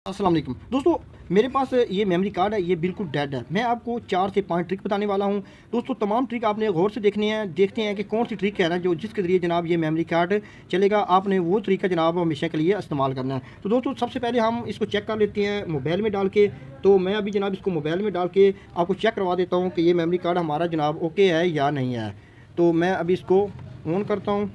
अस्सलाम वालेकुम दोस्तों, मेरे पास ये मेमोरी कार्ड है, ये बिल्कुल डेड है। मैं आपको 4 से 5 ट्रिक बताने वाला हूँ। दोस्तों तमाम ट्रिक आपने गौर से देखनी है। देखते हैं कि कौन सी ट्रिक है ना जो जिसके ज़रिए जनाब ये मेमोरी कार्ड चलेगा। आपने वो तरीका जनाब हमेशा के लिए इस्तेमाल करना है। तो दोस्तों सबसे पहले हम इसको चेक कर लेते हैं मोबाइल में डाल के। तो मैं अभी जनाब इसको मोबाइल में डाल के आपको चेक करवा देता हूँ कि ये मेमोरी कार्ड हमारा जनाब ओके है या नहीं है। तो मैं अभी इसको ऑन करता हूँ।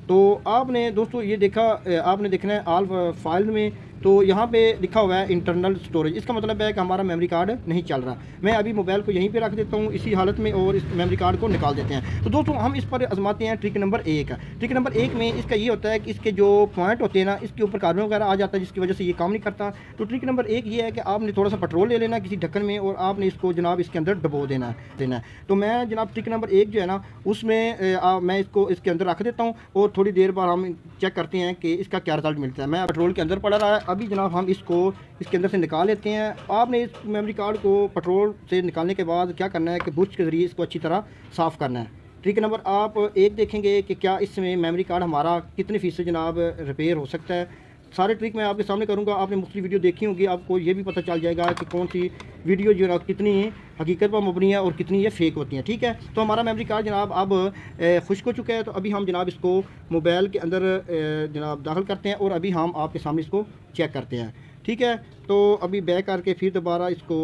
तो आपने दोस्तों ये देखा, आपने देखना है आल फाइल में। तो यहाँ पे लिखा हुआ है इंटरनल स्टोरेज। इसका मतलब है कि हमारा मेमोरी कार्ड नहीं चल रहा। मैं अभी मोबाइल को यहीं पे रख देता हूँ इसी हालत में और इस मेमोरी कार्ड को निकाल देते हैं। तो दोस्तों हम इस पर आजमाते हैं ट्रिक नंबर 1। ट्रिक नंबर 1 में इसका ये होता है कि इसके जो पॉइंट होते हैं ना, इसके ऊपर कार्बन वगैरह आ जाता है जिसकी वजह से ये काम नहीं करता। तो ट्रिक नंबर 1 ये है कि आपने थोड़ा सा पेट्रोल ले लेना किसी ढक्कन में और आपने इसको जनाब इसके अंदर डबो देना है। तो मैं जनाब ट्रिक नंबर 1 जो है ना उसमें मैं इसको इसके अंदर रख देता हूँ और थोड़ी देर बाद हम चेक करते हैं कि इसका क्या रिजल्ट मिलता है। मैं पेट्रोल के अंदर पड़ा रहा है। अभी जनाब हम इसको इसके अंदर से निकाल लेते हैं। आपने इस मेमोरी कार्ड को पेट्रोल से निकालने के बाद क्या करना है कि ब्रश के ज़रिए इसको अच्छी तरह साफ़ करना है। ट्रिक नंबर आप 1 देखेंगे कि क्या इसमें मेमोरी कार्ड हमारा कितने फ़ीसद जनाब रिपेयर हो सकता है। सारे ट्रिक मैं आपके सामने करूंगा। आपने मुख्तलिफ वीडियो देखी होगी, आपको ये भी पता चल जाएगा कि कौन सी वीडियो जो है कितनी हकीकत पर मबनी है और कितनी ये फेक होती हैं। ठीक है, तो हमारा मेमोरी कार्ड जनाब अब खुश्क हो चुका है। तो अभी हम जनाब इसको मोबाइल के अंदर जनाब दाखिल करते हैं और अभी हम आपके सामने इसको चेक करते हैं। ठीक है, तो अभी बैक करके फिर दोबारा इसको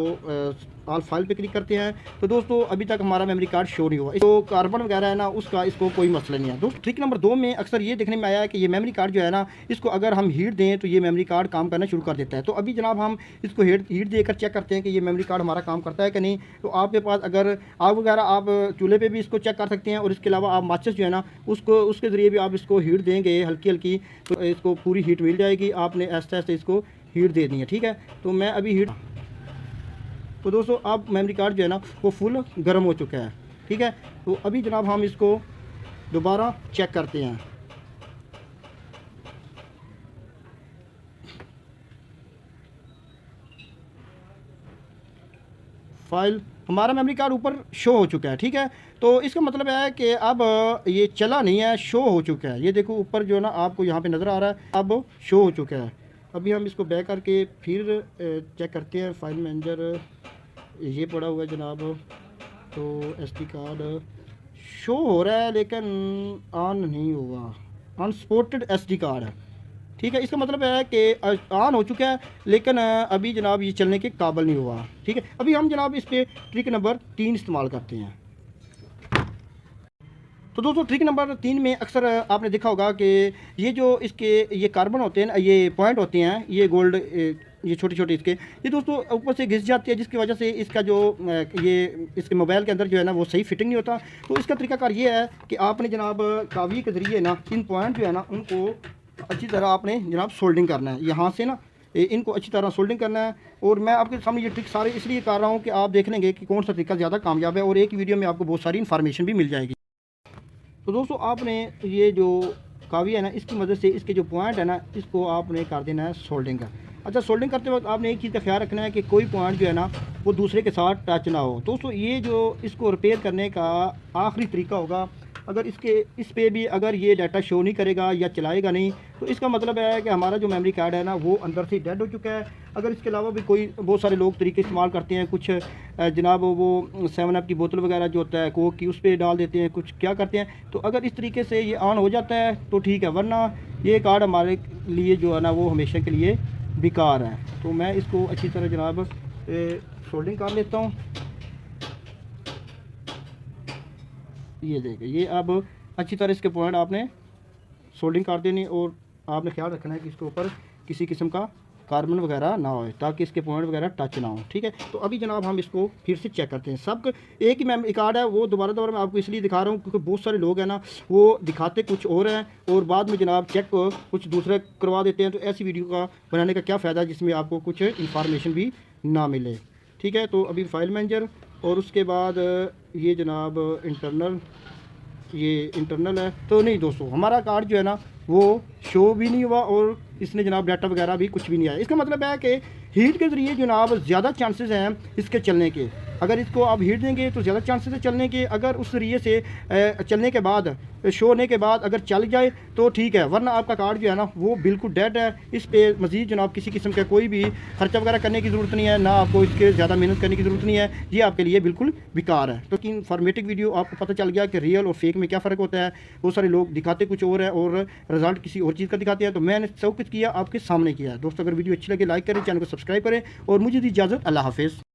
ऑल फाइल पे क्लिक करते हैं। तो दोस्तों अभी तक हमारा मेमोरी कार्ड शो नहीं हुआ। तो कार्बन वगैरह है ना उसका इसको कोई मसला नहीं है। दोस्तों ट्रिक नंबर 2 में अक्सर ये देखने में आया है कि ये मेमोरी कार्ड जो है ना इसको अगर हम हीट दें तो ये मेमोरी कार्ड काम करना शुरू कर देता है। तो अभी जनाब हम इसको हीट देकर चेक करते हैं कि ये मेमोरी कार्ड हमारा काम करता है कि नहीं। तो आपके पास अगर आग वगैरह आप चूल्हे पर भी इसको चेक कर सकते हैं और इसके अलावा आप माचिस जो है ना उसको उसके ज़रिए भी आप इसको हीट देंगे हल्की हल्की, तो इसको पूरी हीट मिल जाएगी। आपने ऐसे ऐसे इसको हीट दे दी है। ठीक है, तो मैं अभी हीट, तो दोस्तों अब मेमोरी कार्ड जो है ना वो फुल गर्म हो चुका है। ठीक है, तो अभी जनाब हम इसको दोबारा चेक करते हैं। फाइल हमारा मेमोरी कार्ड ऊपर शो हो चुका है। ठीक है, तो इसका मतलब है कि अब ये चला नहीं है, शो हो चुका है। ये देखो ऊपर जो है ना आपको यहाँ पे नज़र आ रहा है, अब शो हो चुका है। अभी हम इसको बैक करके फिर चेक करते हैं। फाइल मैनेजर ये पड़ा हुआ है जनाब। तो एसडी कार्ड शो हो रहा है लेकिन ऑन नहीं हुआ, अनसपोर्टेड एसडी कार्ड है। ठीक है, इसका मतलब है कि ऑन हो चुका है लेकिन अभी जनाब ये चलने के काबिल नहीं हुआ। ठीक है, अभी हम जनाब इस पर ट्रिक नंबर 3 इस्तेमाल करते हैं। तो दोस्तों ट्रिक नंबर 3 में अक्सर आपने देखा होगा कि ये जो इसके ये कार्बन होते हैं, ये पॉइंट होते हैं, ये गोल्ड, ये छोटे छोटे इसके, ये दोस्तों ऊपर से घिस जाती है जिसकी वजह से इसका जो ये इसके मोबाइल के अंदर जो है ना वो सही फिटिंग नहीं होता। तो इसका तरीकाकार ये है कि आपने जनाब कावी के ज़रिए ना इन पॉइंट जो है ना उनको अच्छी तरह आपने जनाब सोल्डिंग करना है। यहाँ से ना इनको अच्छी तरह सोल्डिंग करना है। और मैं आपके सामने ये ट्रिक सारे इसलिए कर रहा हूँ कि आप देख लेंगे कि कौन सा तरीका ज़्यादा कामयाब है और एक वीडियो में आपको बहुत सारी इन्फॉर्मेशन भी मिल जाएगी। तो दोस्तों आपने ये जो कावी है ना इसकी मदद से इसके जो पॉइंट है ना इसको आपने कर देना है सोल्डिंग का। अच्छा, सोल्डिंग करते वक्त आपने एक चीज़ का ख्याल रखना है कि कोई पॉइंट जो है ना वो दूसरे के साथ टच ना हो। दोस्तों ये जो इसको रिपेयर करने का आखिरी तरीका होगा, अगर इस पे भी अगर ये डाटा शो नहीं करेगा या चलाएगा नहीं तो इसका मतलब है कि हमारा जो मेमोरी कार्ड है ना वो अंदर से डेड हो चुका है। अगर इसके अलावा भी कोई बहुत सारे लोग तरीके इस्तेमाल करते हैं, कुछ जनाब वो 7 अप की बोतल वगैरह जो होता है कोक की उस पर डाल देते हैं, कुछ क्या करते हैं। तो अगर इस तरीके से ये ऑन हो जाता है तो ठीक है, वरना ये कार्ड हमारे लिए जो है ना वो हमेशा के लिए बेकार है। तो मैं इसको अच्छी तरह जनाब सोल्डिंग कर लेता हूँ। ये देखिए, ये अब अच्छी तरह इसके पॉइंट आपने सोल्डिंग कर देनी और आपने ख्याल रखना है कि इसके ऊपर किसी किस्म का कार्बन वगैरह ना हो ताकि इसके पॉइंट वगैरह टच ना हो। ठीक है, तो अभी जनाब हम इसको फिर से चेक करते हैं। सब एक ही मेमोरी कार्ड है, वो दोबारा मैं आपको इसलिए दिखा रहा हूँ क्योंकि बहुत सारे लोग हैं ना वो दिखाते कुछ और हैं और बाद में जनाब चेक कुछ दूसरा करवा देते हैं। तो ऐसी वीडियो का बनाने का क्या फ़ायदा जिसमें आपको कुछ इंफॉर्मेशन भी ना मिले। ठीक है, तो अभी फाइल मैनेजर और उसके बाद ये जनाब इंटरनल है। तो नहीं दोस्तों, हमारा कार्ड जो है ना वो शो भी नहीं हुआ और इसने जनाब डाटा वगैरह भी कुछ भी नहीं आया। इसका मतलब है कि हीट के ज़रिए जनाब ज़्यादा चांसेस हैं इसके चलने के। अगर इसको आप हीट देंगे तो ज़्यादा चांसेस है चलने के। अगर उस जरिए से चलने के बाद शो होने के बाद अगर चल जाए तो ठीक है, वरना आपका कार्ड जो है ना वो बिल्कुल डेड है। इस पे मज़ीद जनाब किसी किस्म का कोई भी खर्चा वगैरह करने की ज़रूरत नहीं है, ना आपको इसके ज़्यादा मेहनत करने की ज़रूरत नहीं है। ये आपके लिए बिल्कुल बेकार है। तो इन्फॉर्मेटिव वीडियो आपको पता चल गया कि रियल और फेक में क्या फ़र्क होता है। बहुत सारे लोग दिखाते कुछ और है और रिजल्ट किसी और चीज़ का दिखाते हैं। तो मैंने सब कुछ किया आपके सामने किया है। दोस्तों अगर वीडियो अच्छी लगे लाइक करें, चैनल को सब्सक्राइब करें और मुझे दी इजाज़त। अल्लाह हाफिज़।